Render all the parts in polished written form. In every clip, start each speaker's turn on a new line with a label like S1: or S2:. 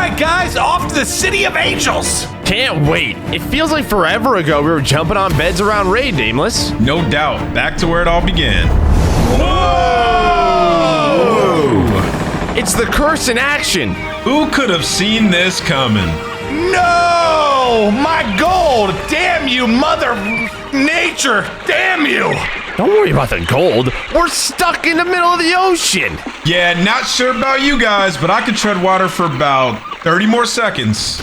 S1: right, guys, off to the City of Angels.
S2: Can't wait. It feels like forever ago we were jumping on beds around Raid, Nameless.
S3: No doubt. Back to where it all began.
S2: Whoa! It's the curse in action.
S3: Who could have seen this coming?
S1: No! My gold! Damn you, mother nature! Damn you!
S2: Don't worry about the gold. We're stuck in the middle of the ocean.
S3: Yeah, not sure about you guys, but I could tread water for about 30 more seconds.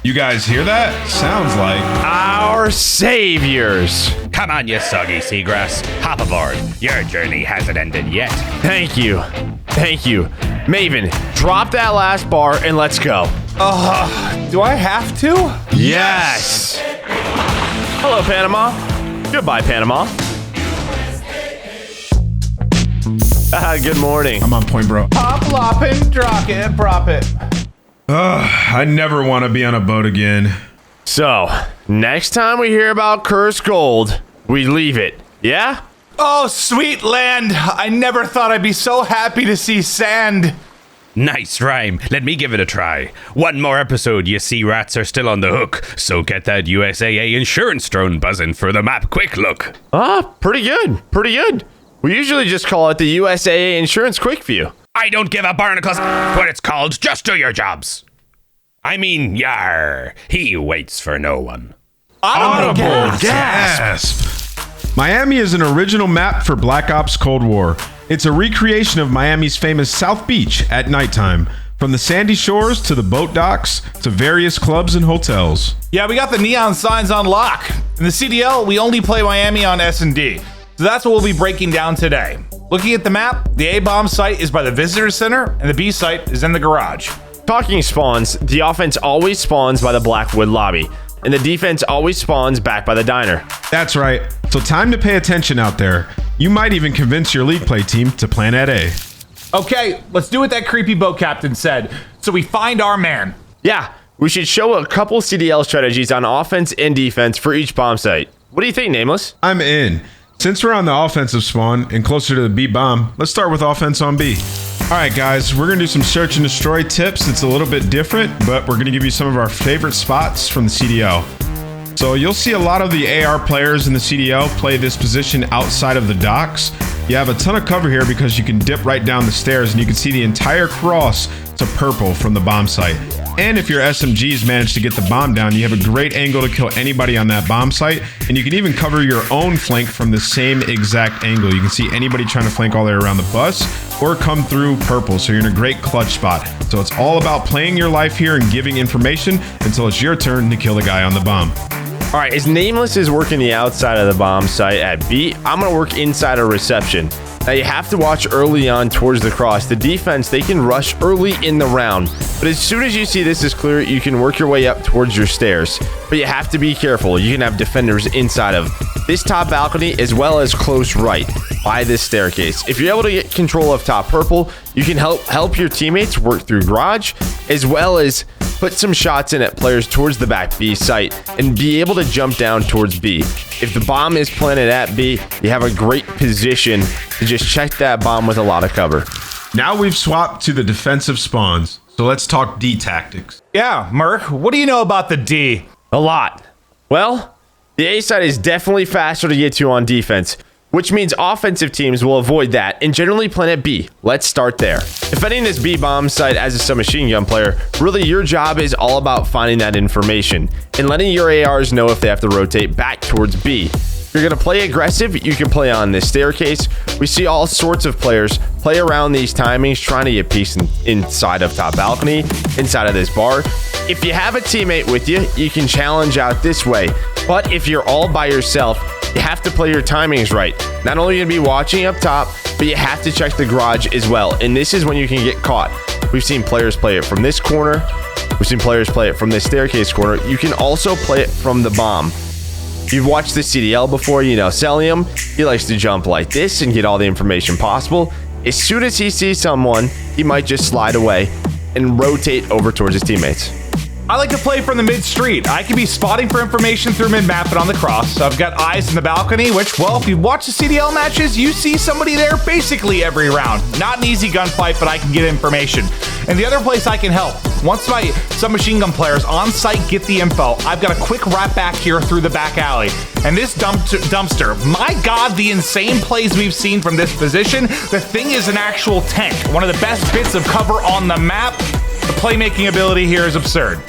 S3: You guys hear that? Sounds like
S2: our saviors.
S4: Come on, you soggy seagrass. Hop aboard. Your journey hasn't ended yet.
S2: Thank you. Thank you. Maven, drop that last bar and let's go.
S1: Do I have to?
S2: Yes. Hello, Panama. Goodbye, Panama. Good morning.
S3: I'm on point, bro.
S1: Pop, loppin', drop it, prop it.
S3: I never want to be on a boat again.
S2: So, next time we hear about cursed gold, we leave it. Yeah?
S1: Oh, sweet land. I never thought I'd be so happy to see sand.
S4: Nice rhyme. Let me give it a try. One more episode, you sea rats are still on the hook. So get that USAA insurance drone buzzing for the map quick look.
S2: Pretty good. Pretty good. We usually just call it the USAA Insurance Quick View.
S4: I don't give a barnacles what it's called. Just do your jobs. I mean, yar. He waits for no one.
S1: Audible
S3: gasp. Miami is an original map for Black Ops Cold War. It's a recreation of Miami's famous South Beach at nighttime, from the sandy shores to the boat docks to various clubs and hotels.
S1: Yeah, we got the neon signs on lock. In the CDL, we only play Miami on S&D. So that's what we'll be breaking down today. Looking at the map, the A bomb site is by the visitor center and the B site is in the garage.
S2: Talking spawns, the offense always spawns by the Blackwood lobby, and the defense always spawns back by the diner.
S3: That's right. So time to pay attention out there. You might even convince your league play team to plan at A.
S1: Okay, let's do what that creepy boat captain said. So we find our man.
S2: Yeah, we should show a couple CDL strategies on offense and defense for each bomb site. What do you think, Nameless?
S3: I'm in. Since we're on the offensive spawn and closer to the B bomb, let's start with offense on B. All right, guys, we're gonna do some search and destroy tips. It's a little bit different, but we're gonna give you some of our favorite spots from the CDL. So you'll see a lot of the AR players in the CDL play this position outside of the docks. You have a ton of cover here because you can dip right down the stairs and you can see the entire cross to purple from the bomb site. And if your SMGs manage to get the bomb down, you have a great angle to kill anybody on that bomb site. And you can even cover your own flank from the same exact angle. You can see anybody trying to flank all the way around the bus or come through purple. So you're in a great clutch spot. So it's all about playing your life here and giving information until it's your turn to kill the guy on the bomb.
S2: All right, as Nameless is working the outside of the bomb site at B, I'm gonna work inside a reception. Now you have to watch early on towards the cross. The defense, they can rush early in the round, but as soon as you see this is clear, you can work your way up towards your stairs. But you have to be careful. You can have defenders inside of this top balcony as well as close right by this staircase. If you're able to get control of top purple, you can help your teammates work through garage as well as put some shots in at players towards the back B site and be able to jump down towards B. If the bomb is planted at B, you have a great position to just check that bomb with a lot of cover.
S3: Now we've swapped to the defensive spawns. So let's talk D tactics.
S1: Yeah, MerK, what do you know about the D?
S2: A lot. Well, the A side is definitely faster to get to on defense, which means offensive teams will avoid that and generally plan at B. Let's start there. Defending this B bomb site as a submachine gun player, really your job is all about finding that information and letting your ARs know if they have to rotate back towards B. If you're gonna play aggressive, you can play on this staircase. We see all sorts of players play around these timings, trying to get peace inside of top balcony, inside of this bar. If you have a teammate with you, you can challenge out this way. But if you're all by yourself, you have to play your timings right. Not only are you gonna be watching up top, but you have to check the garage as well. And this is when you can get caught. We've seen players play it from this corner. We've seen players play it from this staircase corner. You can also play it from the bomb. You've watched the CDL before, you know Cellium. He likes to jump like this and get all the information possible. As soon as he sees someone, he might just slide away and rotate over towards his teammates.
S1: I like to play from the mid-street. I can be spotting for information through mid-map and on the cross. I've got eyes in the balcony, which, well, if you watch the CDL matches, you see somebody there basically every round. Not an easy gunfight, but I can get information. And the other place I can help, once my submachine gun players on site get the info, I've got a quick wrap back here through the back alley. And this dumpster, my God, the insane plays we've seen from this position. The thing is an actual tank. One of the best bits of cover on the map. The playmaking ability here is absurd.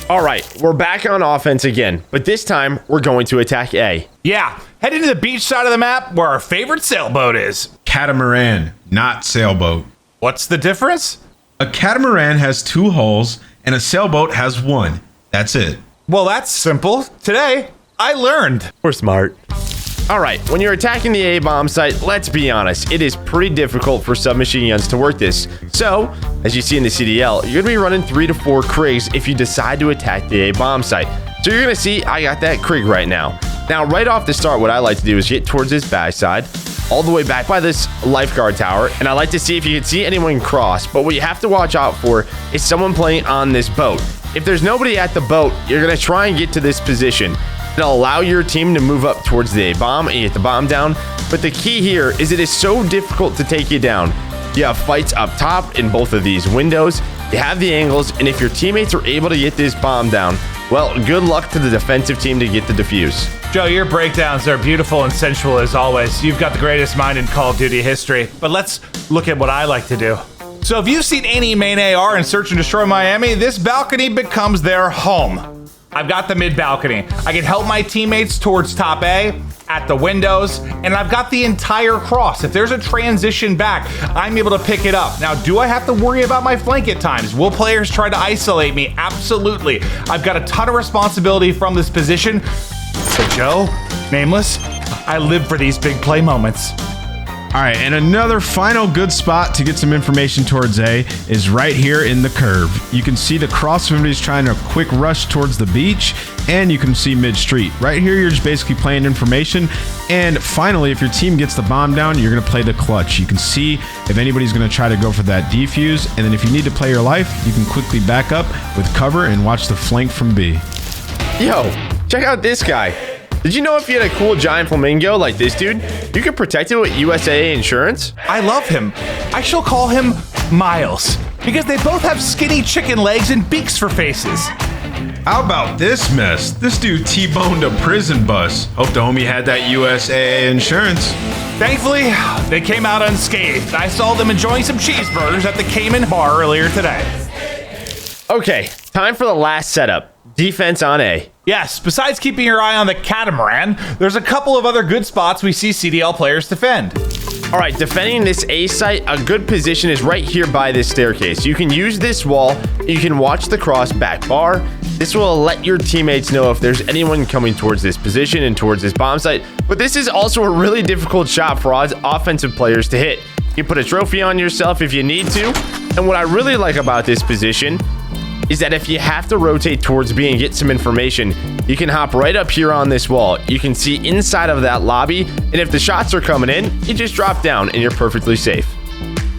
S2: All right, we're back on offense again, but this time we're going to attack A.
S1: Yeah, heading to the beach side of the map where our favorite sailboat is.
S3: Catamaran, not sailboat.
S1: What's the difference?
S3: A catamaran has 2 hulls and a sailboat has 1. That's it.
S1: Well, that's simple. Today, I learned.
S2: We're smart. All right, when you're attacking the A bomb site, let's be honest, it is pretty difficult for submachine guns to work this. So, as you see in the CDL, you're gonna be running 3 to 4 Krigs if you decide to attack the A bomb site. So you're gonna see I got that Krig right now. Now, right off the start, what I like to do is get towards this back side, all the way back by this lifeguard tower, and I like to see if you can see anyone cross. But what you have to watch out for is someone playing on this boat. If there's nobody at the boat, you're gonna try and get to this position. It'll allow your team to move up towards the A bomb and get the bomb down. But the key here is it is so difficult to take you down. You have fights up top in both of these windows. You have the angles, and if your teammates are able to get this bomb down, well, good luck to the defensive team to get the defuse.
S1: Joe, your breakdowns are beautiful and sensual as always. You've got the greatest mind in Call of Duty history. But let's look at what I like to do. So if you've seen any main AR in Search and Destroy Miami, this balcony becomes their home. I've got the mid balcony. I can help my teammates towards top A, at the windows, and I've got the entire cross. If there's a transition back, I'm able to pick it up. Now, do I have to worry about my flank at times? Will players try to isolate me? Absolutely. I've got a ton of responsibility from this position. But Joe, Nameless, I live for these big play moments.
S3: All right, and another final good spot to get some information towards A is right here in the curve. You can see the cross of everybody's trying to quick rush towards the beach, and you can see mid-street. Right here, you're just basically playing information, and finally, if your team gets the bomb down, you're gonna play the clutch. You can see if anybody's gonna try to go for that defuse, and then if you need to play your life, you can quickly back up with cover and watch the flank from B.
S2: Yo, check out this guy. Did you know if you had a cool giant flamingo like this dude, you could protect it with USAA insurance?
S1: I love him. I shall call him Miles, because they both have skinny chicken legs and beaks for faces.
S3: How about this mess? This dude T-boned a prison bus. Hope the homie had that USAA insurance.
S1: Thankfully, they came out unscathed. I saw them enjoying some cheeseburgers at the Cayman bar earlier today.
S2: Okay, time for the last setup. Defense on A.
S1: Yes, besides keeping your eye on the catamaran, there's a couple of other good spots we see CDL players defend.
S2: All right, defending this A site, a good position is right here by this staircase. You can use this wall. You can watch the cross back bar. This will let your teammates know if there's anyone coming towards this position and towards this bomb site. But this is also a really difficult shot for offensive players to hit. You put a trophy on yourself if you need to. And what I really like about this position is that if you have to rotate towards B and get some information, you can hop right up here on this wall. You can see inside of that lobby, and if the shots are coming in, you just drop down and you're perfectly safe.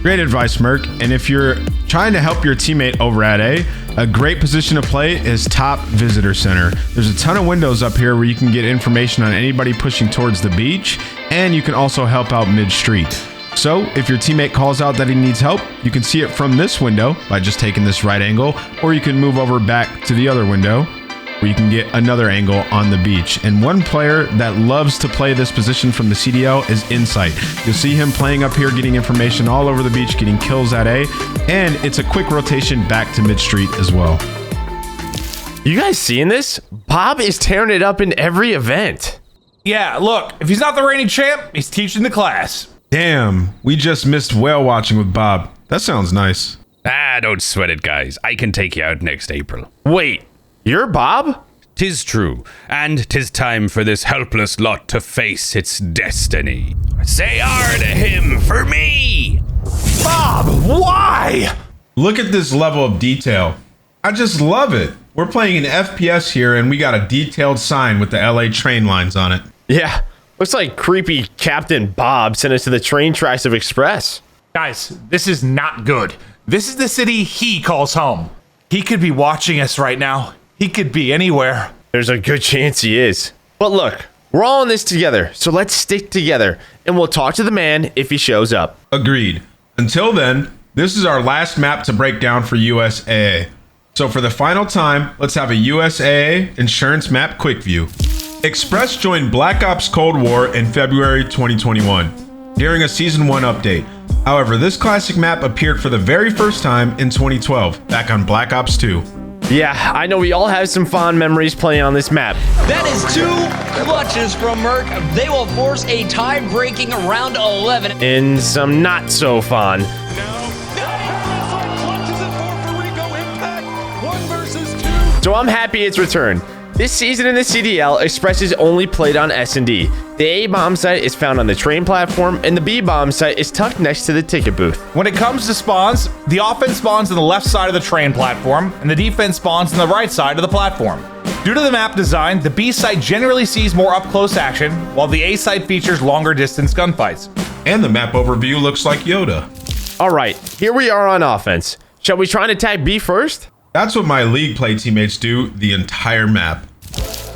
S3: Great advice, MerK. And if you're trying to help your teammate over at A great position to play is top visitor center. There's a ton of windows up here where you can get information on anybody pushing towards the beach, and you can also help out mid-street. So if your teammate calls out that he needs help, you can see it from this window by just taking this right angle, or you can move over back to the other window where you can get another angle on the beach. And one player that loves to play this position from the CDL is Insight. You'll see him playing up here, getting information all over the beach, getting kills at A, and it's a quick rotation back to mid-street as well.
S2: You guys seeing this? Bob is tearing it up in every event.
S1: Yeah, look, if he's not the reigning champ, he's teaching the class.
S3: Damn, we just missed whale watching with Bob. That sounds nice.
S4: Don't sweat it, guys. I can take you out next April.
S2: Wait, you're Bob?
S4: 'Tis true, and 'tis time for this helpless lot to face its destiny. Say R to him for me!
S1: Bob, why?
S3: Look at this level of detail. I just love it. We're playing an FPS here, and we got a detailed sign with the LA train lines on it.
S2: Yeah, looks like creepy Captain Bob sent us to the train tracks of Express.
S1: Guys, this is not good. This is the city he calls home. He could be watching us right now. He could be anywhere.
S2: There's a good chance he is. But look, we're all in this together, so let's stick together, and we'll talk to the man if he shows up.
S3: Agreed. Until then, this is our last map to break down for USAA. So for the final time, let's have a USAA insurance map quick view. Express joined Black Ops Cold War in February 2021 during a Season 1 update. However, this classic map appeared for the very first time in 2012, back on Black Ops 2.
S2: Yeah, I know we all have some fond memories playing on this map.
S5: That is 2 clutches from MerK. They will force a tie-breaking round 11.
S2: And some not so fond. So I'm happy it's returned. This season in the CDL, Express is only played on S&D. The A bomb site is found on the train platform, and the B bomb site is tucked next to the ticket booth.
S1: When it comes to spawns, the offense spawns on the left side of the train platform, and the defense spawns on the right side of the platform. Due to the map design, the B site generally sees more up-close action, while the A site features longer distance gunfights.
S3: And the map overview looks like Yoda.
S2: All right, here we are on offense. Shall we try and attack B first?
S3: That's what my league play teammates do the entire map.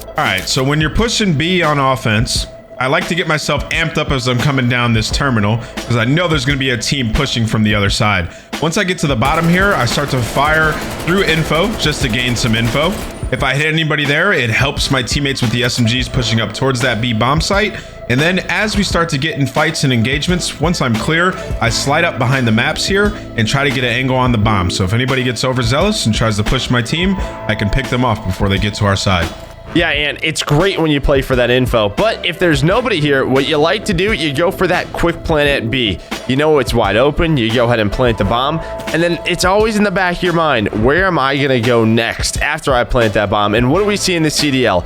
S3: All right, so when you're pushing B on offense, I like to get myself amped up as I'm coming down this terminal because I know there's going to be a team pushing from the other side. Once I get to the bottom here, I start to fire through info just to gain some info. If I hit anybody there, it helps my teammates with the SMGs pushing up towards that B bomb site. And then as we start to get in fights and engagements, once I'm clear, I slide up behind the maps here and try to get an angle on the bomb. So if anybody gets overzealous and tries to push my team, I can pick them off before they get to our side.
S2: Yeah, and it's great when you play for that info, but if there's nobody here, what you like to do, you go for that quick plant at B. You know it's wide open, you go ahead and plant the bomb, and then it's always in the back of your mind, where am I gonna go next after I plant that bomb? And what do we see in the CDL?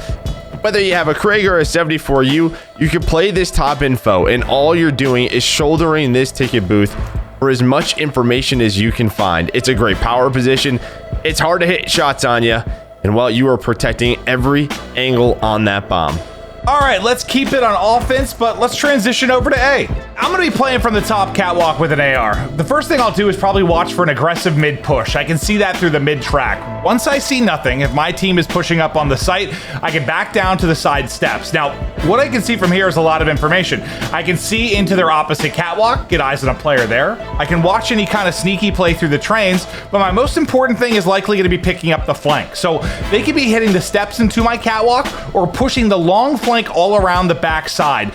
S2: Whether you have a Craig or a 74U, you can play this top info, and all you're doing is shouldering this ticket booth for as much information as you can find. It's a great power position, it's hard to hit shots on you, and while you are protecting every angle on that bomb.
S1: All right, let's keep it on offense, but let's transition over to A. I'm gonna be playing from the top catwalk with an AR. The first thing I'll do is probably watch for an aggressive mid push. I can see that through the mid track. Once I see nothing, if my team is pushing up on the site, I can back down to the side steps. Now, what I can see from here is a lot of information. I can see into their opposite catwalk, get eyes on a player there. I can watch any kind of sneaky play through the trains, but my most important thing is likely gonna be picking up the flank. So they could be hitting the steps into my catwalk or pushing the long flank all around the back side.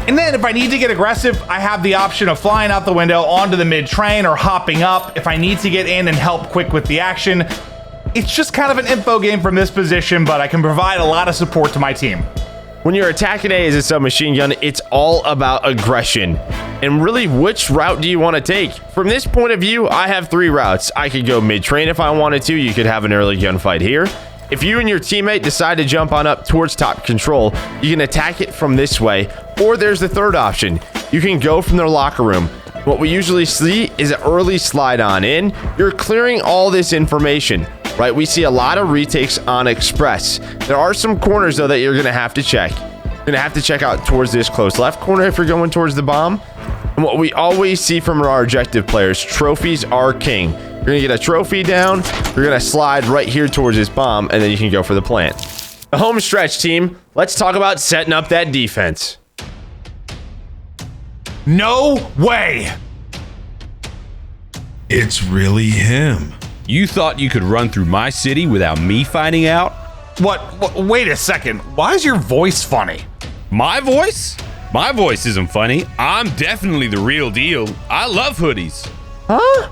S1: And then if I need to get aggressive, I have the option of flying out the window onto the mid train or hopping up if I need to get in and help quick with the action. It's just kind of an info game from this position, but I can provide a lot of support to my team.
S2: When you're attacking A as a submachine gun, it's all about aggression. And really, which route do you want to take? From this point of view, I have 3 routes. I could go mid-train if I wanted to. You could have an early gunfight here. If you and your teammate decide to jump on up towards top control, you can attack it from this way. Or there's the third option. You can go from their locker room. What we usually see is an early slide on in. You're clearing all this information, right? We see a lot of retakes on Express. There are some corners, though, that you're going to have to check. You're going to have to check out towards this close left corner if you're going towards the bomb. And what we always see from our objective players, trophies are king. You're gonna get a trophy down, you're gonna slide right here towards this bomb, and then you can go for the plant. The home stretch, team. Let's talk about setting up that defense.
S1: No way!
S3: It's really him.
S4: You thought you could run through my city without me finding out?
S1: What? Wait a second. Why is your voice funny?
S4: My voice? My voice isn't funny. I'm definitely the real deal. I love hoodies.
S2: Huh?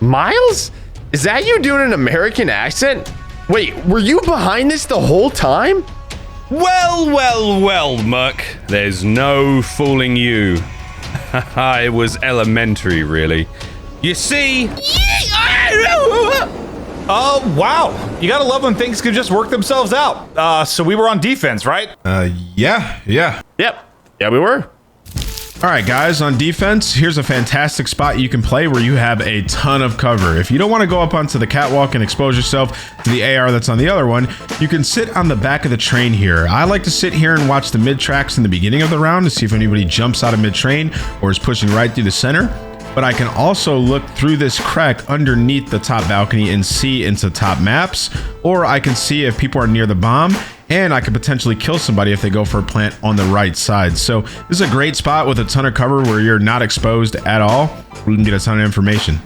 S2: Miles? Is that you doing an American accent? Wait, were you behind this the whole time?
S4: Well, MerK. There's no fooling you. It was elementary, really. You see...
S1: Oh, wow. You gotta love when things can just work themselves out. So we were on defense, right?
S3: Yeah.
S2: Yep. Yeah, we were.
S3: All right, guys, on defense, here's a fantastic spot you can play where you have a ton of cover. If you don't want to go up onto the catwalk and expose yourself to the AR that's on the other one, you can sit on the back of the train here. I like to sit here and watch the mid tracks in the beginning of the round to see if anybody jumps out of mid train or is pushing right through the center. but I can also look through this crack underneath the top balcony and see into top maps, or I can see if people are near the bomb, and I could potentially kill somebody if they go for a plant on the right side. So this is a great spot with a ton of cover where you're not exposed at all. We can get a ton of information.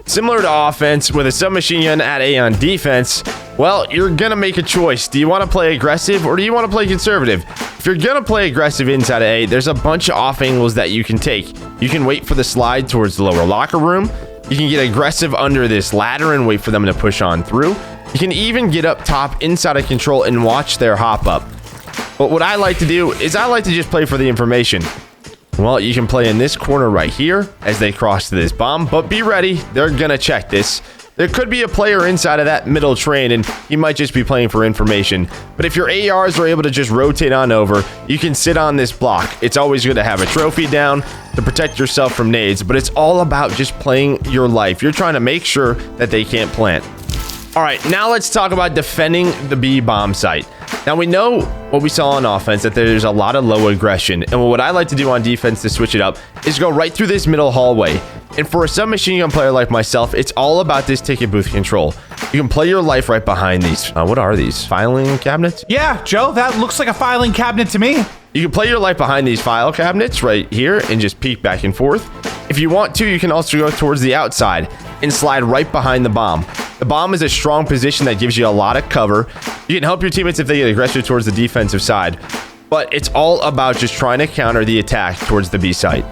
S2: Similar to offense, with a submachine gun at A on defense, well, you're gonna make a choice. Do you want to play aggressive or do you want to play conservative? If you're gonna play aggressive inside of A, there's a bunch of off angles that you can take. You can wait for the slide towards the lower locker room. You can get aggressive under this ladder and wait for them to push on through. You can even get up top inside of control and watch their hop up. But what I like to do is I like to just play for the information. Well, you can play in this corner right here as they cross to this bomb, but be ready, they're gonna check this. There could be a player inside of that middle train and he might just be playing for information. But if your ARs are able to just rotate on over, you can sit on this block. It's always good to have a trophy down to protect yourself from nades, but it's all about just playing your life. You're trying to make sure that they can't plant. All right, now let's talk about defending the B bomb site. Now we know what we saw on offense, that there's a lot of low aggression. And what I like to do on defense to switch it up is go right through this middle hallway. And for a submachine gun player like myself, it's all about this ticket booth control. You can play your life right behind these. What are these? Filing cabinets?
S1: Yeah, Joe, that looks like a filing cabinet to me.
S2: You can play your life behind these file cabinets right here and just peek back and forth. If you want to, you can also go towards the outside and slide right behind the bomb. The bomb is a strong position that gives you a lot of cover. You can help your teammates if they get aggressive towards the defensive side, but it's all about just trying to counter the attack towards the B site.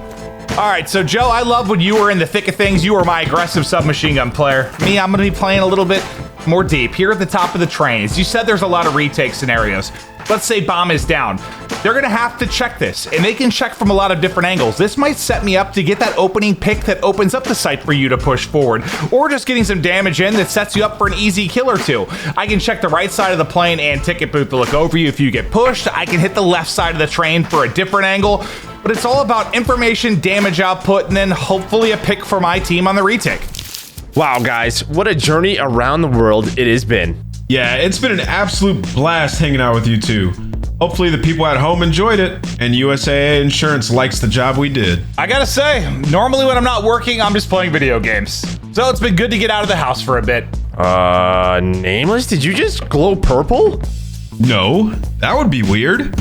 S1: All right, so Joe, I love when you were in the thick of things. You were my aggressive submachine gun player. Me, I'm going to be playing a little bit more deep. Here at the top of the train, as you said, there's a lot of retake scenarios. Let's say bomb is down. They're going to have to check this, and they can check from a lot of different angles. This might set me up to get that opening pick that opens up the site for you to push forward, or just getting some damage in that sets you up for an easy kill or two. I can check the right side of the plane and ticket booth to look over you if you get pushed. I can hit the left side of the train for a different angle, but it's all about information, damage output, and then hopefully a pick for my team on the retake.
S2: Wow, guys, what a journey around the world it has been.
S3: Yeah, it's been an absolute blast hanging out with you two. Hopefully the people at home enjoyed it, and USAA Insurance likes the job we did.
S1: I gotta say, normally when I'm not working, I'm just playing video games. So it's been good to get out of the house for a bit.
S2: Nameless, did you just glow purple?
S3: No, that would be weird.